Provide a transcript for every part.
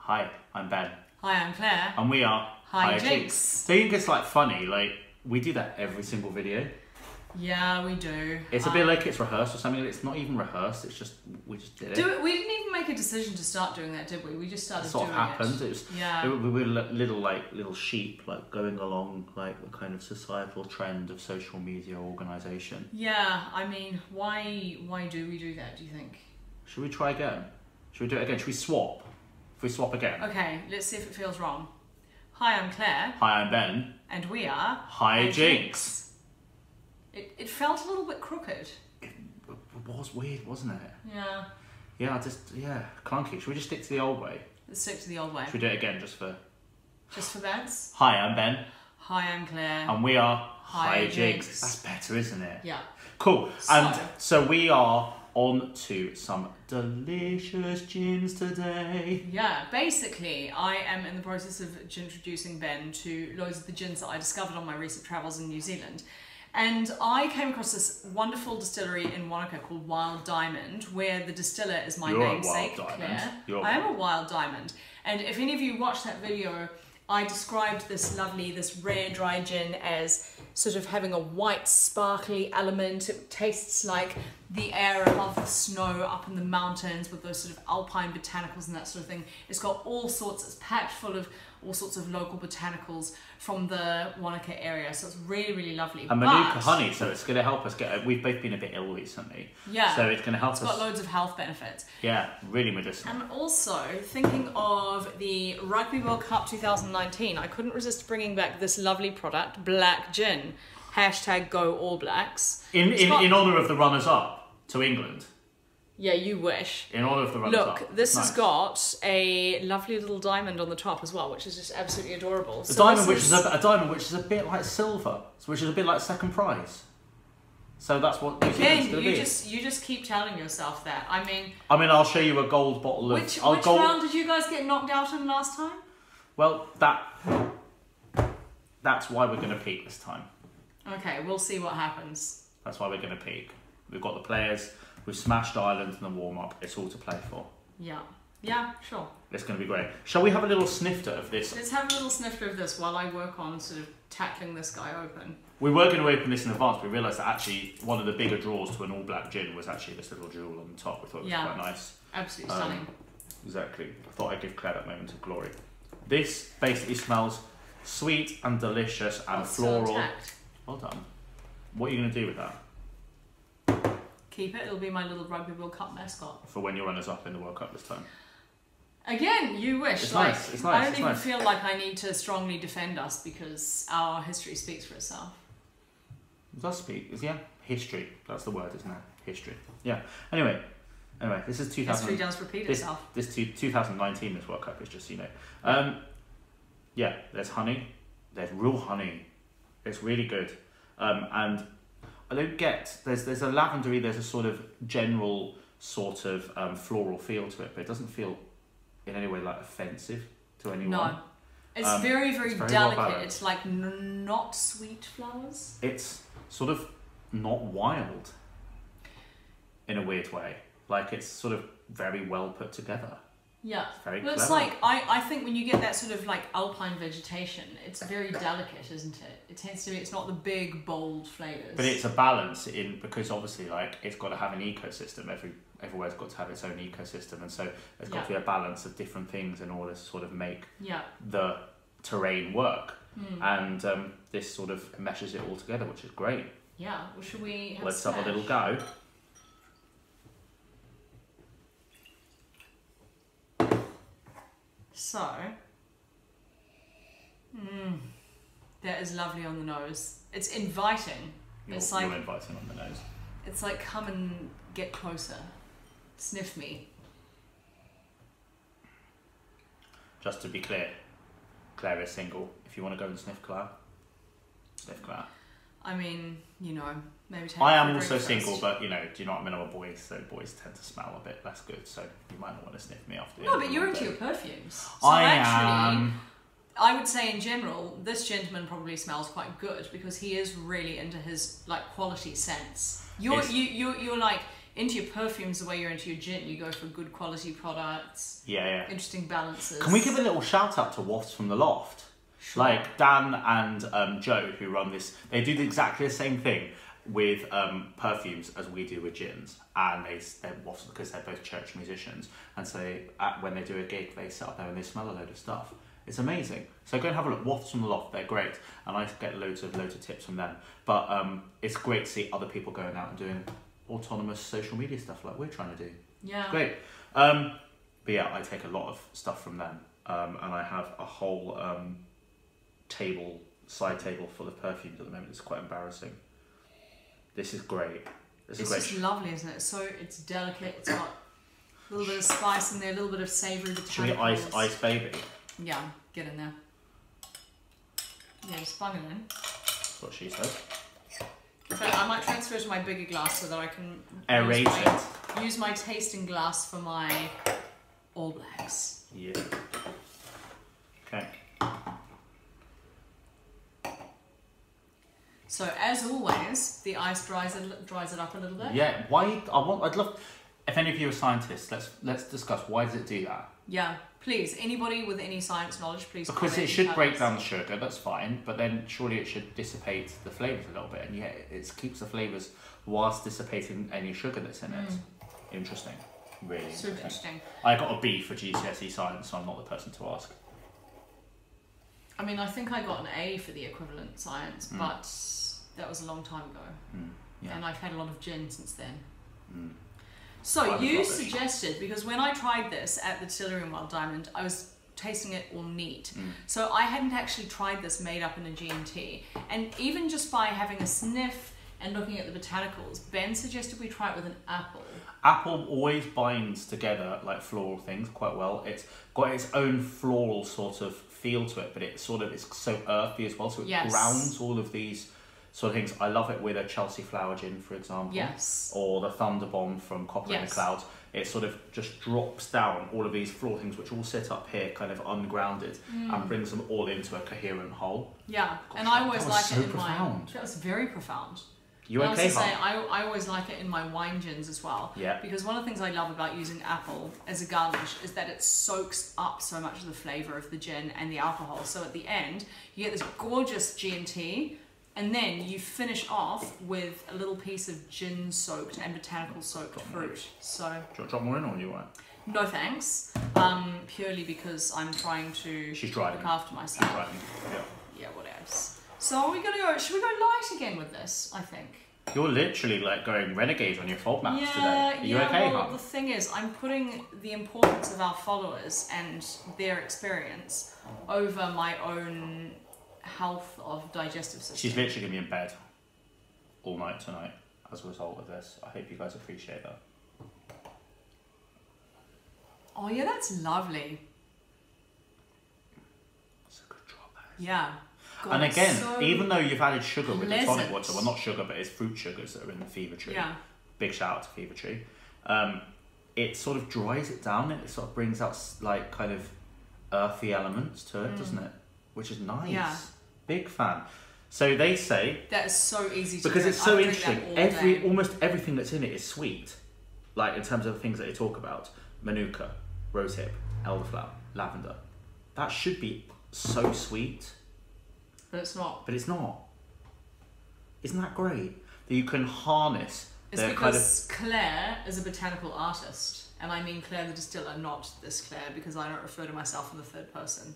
Hi, I'm Ben. Hi, I'm Claire. And we are Hi Jinx. So you think it's like funny, like we do that every single video. Yeah, we do. It's a bit like it's rehearsed or something. It's not even rehearsed, it's just, we just did it. We didn't even make a decision to start doing that, did we? We just started doing it. It sort of happened. It was, yeah. We were little sheep, like going along like the kind of societal trend of social media organisation. Yeah, I mean, why do we do that, do you think? Should we try again? Should we do it again? Should we swap? If we swap again? Okay, let's see if it feels wrong. Hi, I'm Claire. Hi, I'm Ben. And we are... Hi Jinx. It felt a little bit crooked. It was weird, wasn't it? Yeah. Yeah, clunky. Should we just stick to the old way? Let's stick to the old way. Should we do it again just for... Just for beds? Hi, I'm Ben. Hi, I'm Claire. And we are Hi Jinx. That's better, isn't it? Yeah. Cool. And so we are on to some delicious gins today. Yeah, basically I am in the process of introducing Ben to loads of the gins that I discovered on my recent travels in New Zealand. And I came across this wonderful distillery in Wanaka called Wild Diamond, where the distiller is my namesake, Claire. I am a wild diamond. And if any of you watched that video, I described this rare dry gin as sort of having a white sparkly element. It tastes like the air above the snow up in the mountains with those sort of alpine botanicals and that sort of thing. It's got all sorts, it's packed full of all sorts of local botanicals from the Wanaka area, so it's really, really lovely. And Manuka honey, so it's going to help us we've both been a bit ill recently. Yeah. So it's going to help us. It's got loads of health benefits. Yeah, really medicinal. And also, thinking of the Rugby World Cup 2019, I couldn't resist bringing back this lovely product, Black Gin. # Go All Blacks. In honour of the runners-up to England. Yeah, you wish. In honour of the runners-up. Look, this has got a lovely little diamond on the top as well, which is just absolutely adorable. A diamond which is a bit like silver, which is a bit like second prize. So that's what New Zealand's going to be. You just keep telling yourself that. I mean, I'll show you a gold bottle of... Which round did you guys get knocked out in last time? Well, that's why we're going to peak this time. Okay, we'll see what happens. That's why we're going to peak. We've got the players, we've smashed Ireland in the warm-up. It's all to play for. Yeah. Yeah, sure. It's going to be great. Shall we have a little snifter of this? Let's have a little snifter of this while I work on sort of tackling this guy open. We were going to open this in advance, but we realised that actually one of the bigger draws to an all black gin was actually this little jewel on the top. We thought it was quite nice. Absolutely stunning. Exactly. I thought I'd give Claire that moment of glory. This basically smells sweet and delicious and floral. Well done. What are you going to do with that? Keep it. It'll be my little Rugby World Cup mascot. For when your runners up in the World Cup this time. Again, you wish. It's nice. It's nice. I don't even feel like I need to strongly defend us because our history speaks for itself. It does speak. Yeah, history. That's the word, isn't it? History. Yeah. Anyway, this is 2000. History does repeat itself. This 2019. This World Cup is just yeah. There's honey. There's real honey. It's really good. And I don't get, there's a lavendery, there's a sort of general sort of floral feel to it, but it doesn't feel in any way like offensive to anyone. No. It's very, very delicate. Well, it's like not sweet flowers. It's sort of not wild in a weird way. Like it's sort of very well put together. Yeah, very well, it's like, I think when you get that sort of like alpine vegetation, it's very delicate, isn't it? It tends to be, it's not the big, bold flavours. But it's a balance because obviously like it's got to have an ecosystem, everywhere's got to have its own ecosystem, and so there's got to be a balance of different things in order to sort of make the terrain work. And this sort of meshes it all together, which is great. Yeah, well should we have Let's have a little go. So, that is lovely on the nose. It's inviting. You're inviting on the nose. It's like, come and get closer. Sniff me. Just to be clear, Claire is single. If you want to go and sniff Claire, sniff Claire. I mean, you know, maybe take I am also single, but you know, do you know what I mean? I'm a boy, so boys tend to smell a bit less good, so you might not want to sniff me after. No, but you're into your perfumes. So I am. I would say in general, this gentleman probably smells quite good because he is really into his like quality sense. You're like, into your perfumes the way you're into your gin. You go for good quality products. Yeah. Interesting balances. Can we give a little shout out to Wafts from the Loft? Sure. Like Dan and Joe, who run this, they do exactly the same thing with perfumes as we do with gins, and they're Wafts because they're both church musicians, and so when they do a gig, they sit up there and they smell a load of stuff. It's amazing. So go and have a look. Wafts from the Loft, they're great, and I get loads of tips from them. But it's great to see other people going out and doing autonomous social media stuff like we're trying to do. Yeah. It's great. But yeah, I take a lot of stuff from them, and I have a whole side table full of perfumes at the moment. It's quite embarrassing. This is great. It's just lovely, isn't it? So it's delicate. It's got a little bit of spice in there, a little bit of savoury. Should we ice baby? Yeah, get in there. Yeah, just bung it in. That's what she said. So I might transfer it to my bigger glass so that I can aerate use my tasting glass for my All Blacks. Yeah. Okay. So as always, the ice dries it up a little bit. Yeah. Why? I'd love. If any of you are scientists, let's discuss why does it do that. Yeah. Please, anybody with any science knowledge, please. Because it should break down the sugar. That's fine, but then surely it should dissipate the flavours a little bit, and yet it keeps the flavours whilst dissipating any sugar that's in it. Interesting. Really super interesting. I got a B for GCSE science, so I'm not the person to ask. I mean, I think I got an A for the equivalent science, but that was a long time ago. Yeah. And I've had a lot of gin since then. So you suggested, because when I tried this at the distillery in Wild Diamond, I was tasting it all neat. So I hadn't actually tried this made up in a G&T. And even just by having a sniff and looking at the botanicals, Ben suggested we try it with an apple. Apple always binds together like floral things quite well. It's got its own floral sort of feel to it, but it's so earthy as well, so it grounds all of these sort of things. I love it with a Chelsea flower gin, for example. Yes. Or the Thunder Bomb from Copper in the Clouds. It sort of just drops down all of these floral things which all sit up here kind of ungrounded and brings them all into a coherent whole. Yeah. Gosh, and I always like so it in profound. that was very profound. You okay, I always like it in my wine gins as well. Yeah. Because one of the things I love about using apple as a garnish is that it soaks up so much of the flavour of the gin and the alcohol. So at the end, you get this gorgeous G&T, and then you finish off with a little piece of gin-soaked and botanical-soaked fruit. So. Do you want to drop more in, or you want? No thanks. Purely because I'm trying to look after myself. She's driving. Yeah, what else? So are we gonna go? Should we go light again with this? I think. You're literally like going renegade on your fold maps today. Are you okay, well, hon? the thing is, I'm putting the importance of our followers and their experience over my own health of digestive system. She's literally going to be in bed all night tonight as a result of this. I hope you guys appreciate that. Oh yeah, that's lovely. It's a good job, that is. Yeah. God, and again, so even though you've added sugar with the tonic pleasant. water, well, not sugar, but it's fruit sugars that are in the Fever Tree. Yeah. Big shout out to Fever Tree. It sort of dries it down. It sort of brings out like kind of earthy elements to it, doesn't it? Which is nice. Yeah. Big fan. So they say that is so easy to because drink. it's so I drink interesting. that all day. Almost everything that's in it is sweet. Like in terms of the things that they talk about, manuka, rosehip, elderflower, lavender. That should be so sweet. But it's not. But it's not. Isn't that great? That you can harness It's their because Claire is a botanical artist. And I mean Claire the distiller, not this Claire, because I don't refer to myself in the third person.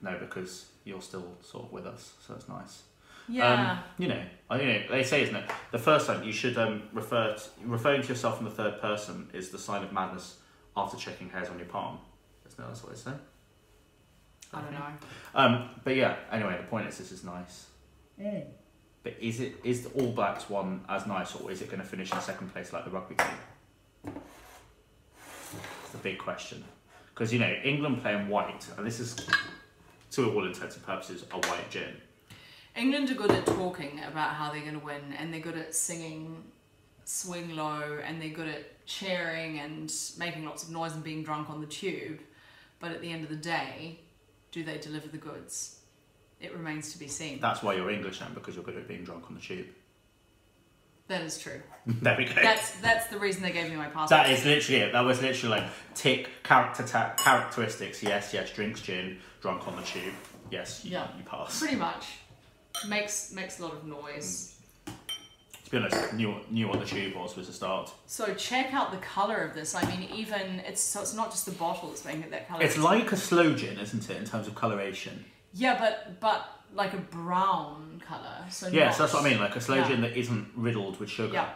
No, because you're still sort of with us, so it's nice. Yeah. They say, isn't it? The first time you should referring to yourself in the third person is the sign of madness after checking hairs on your palm. Isn't that what they say? I don't know. But yeah, anyway, the point is this is nice. But is the All Blacks one as nice, or is it going to finish in second place like the rugby team? It's the big question. Because, England playing white, and this is, to all intents and purposes, a white gin. England are good at talking about how they're going to win, and they're good at singing Swing Low, and they're good at cheering and making lots of noise and being drunk on the tube. But at the end of the day, do they deliver the goods? It remains to be seen. That's why you're English then, because you're good at being drunk on the tube. That is true. There we go. That's the reason they gave me my passport. That is literally it. That was literally like tick characteristics. Yes, drinks gin, drunk on the tube. Yes, you pass. Pretty much. Makes a lot of noise. To be honest, knew what the tube was a start. So check out the colour of this. I mean, even it's not just the bottle that's making it that colour. It's like a slow gin, isn't it, in terms of coloration? Yeah, but like a brown colour. So so that's what I mean. Like a slow gin that isn't riddled with sugar. Yeah.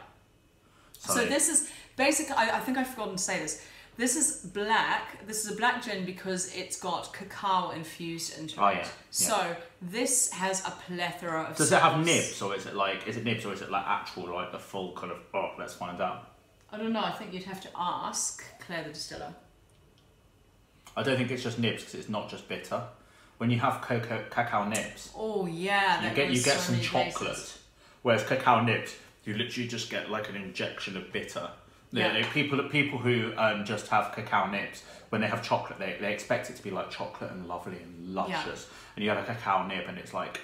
So this is basically. I think I've forgotten to say this. This is black. This is a black gin because it's got cacao infused into it. Yeah. So this has a plethora of. Does it have nibs, or is it nibs, or is it like actual, like the full kind of? Oh, let's find out. I don't know. I think you'd have to ask Claire the distiller. I don't think it's just nibs because it's not just bitter. When you have cacao nibs, oh yeah, you get some chocolate. Whereas cacao nibs, you literally just get like an injection of bitter. Yeah. People who just have cacao nibs, when they have chocolate, they expect it to be like chocolate and lovely and luscious. And you have a cacao nib, and it's like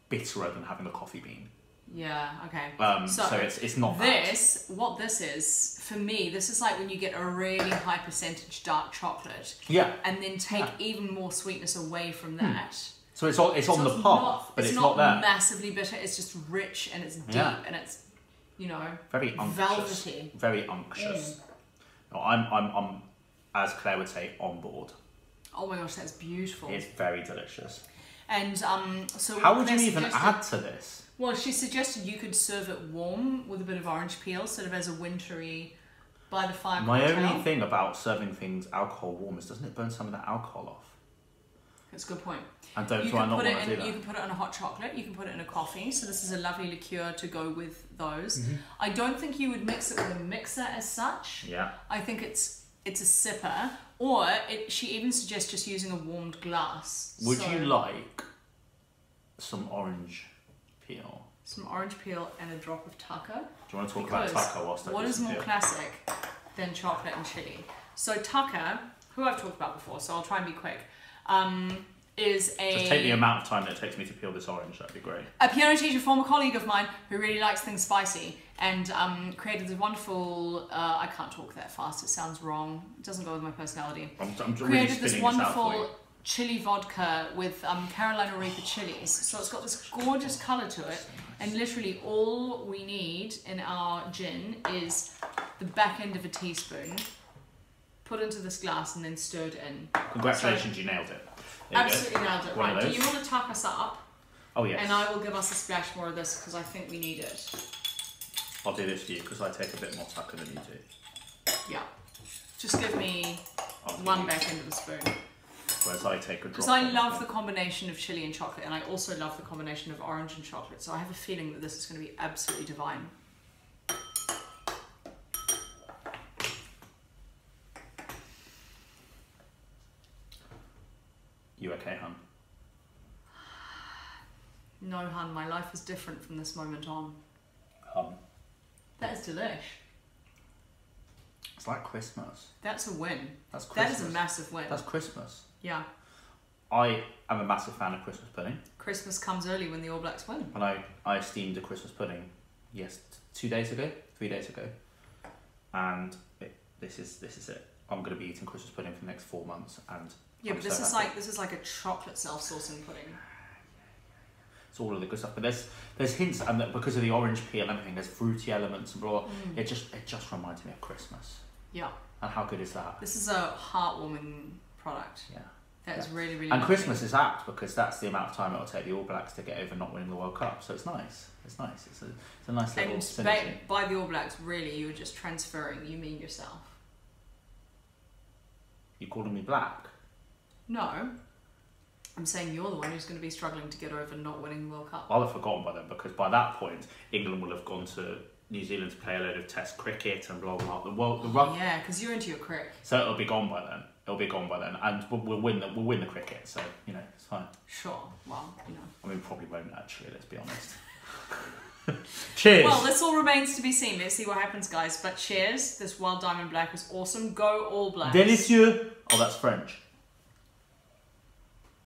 bitterer than having a coffee bean. Yeah. Okay. So it's not this. That. What this is for me, this is like when you get a really high percentage dark chocolate. Yeah. And then take even more sweetness away from that. So it's on the path, but it's not there. Massively bitter. It's just rich and it's deep and it's. Very unctuous. Velvety. Very unctuous. No, I'm, as Claire would say, on board. Oh my gosh, that's beautiful. It's very delicious. And so how would you even add to this? Well, she suggested you could serve it warm with a bit of orange peel, sort of as a wintry by the fire. My only thing about serving things alcohol warm is, doesn't it burn some of that alcohol off? That's a good point. And do I not want to do that? You can put it on a hot chocolate. You can put it in a coffee. So this is a lovely liqueur to go with those. Mm-hmm. I don't think you would mix it with a mixer as such. Yeah. I think it's a sipper, or she even suggests just using a warmed glass. Would you like some orange peel? Some orange peel and a drop of tucker. Do you want to talk about tucker whilst I do what is some more peel? classic than chocolate and chili? So tucker, who I've talked about before, so I'll try and be quick. Is a... Just take the amount of time that it takes me to peel this orange, that'd be great. A piano teacher, former colleague of mine, who really likes things spicy, and created this wonderful... I can't talk that fast, it sounds wrong. It doesn't go with my personality. I'm created this wonderful chili vodka with Carolina Reaper chilies. So it's got this gorgeous colour to it, and literally all we need in our gin is the back end of a teaspoon, put into this glass and then stirred in. Congratulations, you nailed it. Absolutely nailed it. Right, do you want to tuck us up? Oh yes. And I will give us a splash more of this because I think we need it. I'll do this for you because I take a bit more tucker than you do. Yeah. Just give me one back end of the spoon. Whereas I take a drop. Because I love the combination of chili and chocolate, and I also love the combination of orange and chocolate, so I have a feeling that this is going to be absolutely divine. You okay, hun? No, hun, my life is different from this moment on. That is delish. It's like Christmas. That's a win. That's Christmas. That is a massive win. That's Christmas. Yeah. I am a massive fan of Christmas pudding. Christmas comes early when the All Blacks win. And I steamed a Christmas pudding, 3 days ago. And this is it. I'm going to be eating Christmas pudding for the next 4 months, and yeah, but this is like a chocolate self-saucing pudding. It's all of the good stuff, but there's hints, and that because of the orange peel and everything, there's fruity elements and blah. It just reminds me of Christmas. Yeah. And how good is that? This is a heartwarming product. Yeah. That is really, really. And lovely. Christmas is apt because that's the amount of time it'll take the All Blacks to get over not winning the World Cup. So it's nice. It's nice. It's a nice little synergy. By the All Blacks, really, you were just transferring. You mean yourself? You calling me black? No. I'm saying you're the one who's going to be struggling to get over not winning the World Cup. I'll have forgotten by then, because by that point, England will have gone to New Zealand to play a load of Test cricket and blah blah blah. The rugby. Yeah, because you're into your cricket. So it'll be gone by then. And we'll win the cricket. So it's fine. Sure. Well, I mean, we probably won't actually. Let's be honest. Cheers. Well, this all remains to be seen. Let's see what happens, guys. But cheers. This Wild Diamond Black is awesome. Go All Blacks. Délicieux. Oh, that's French.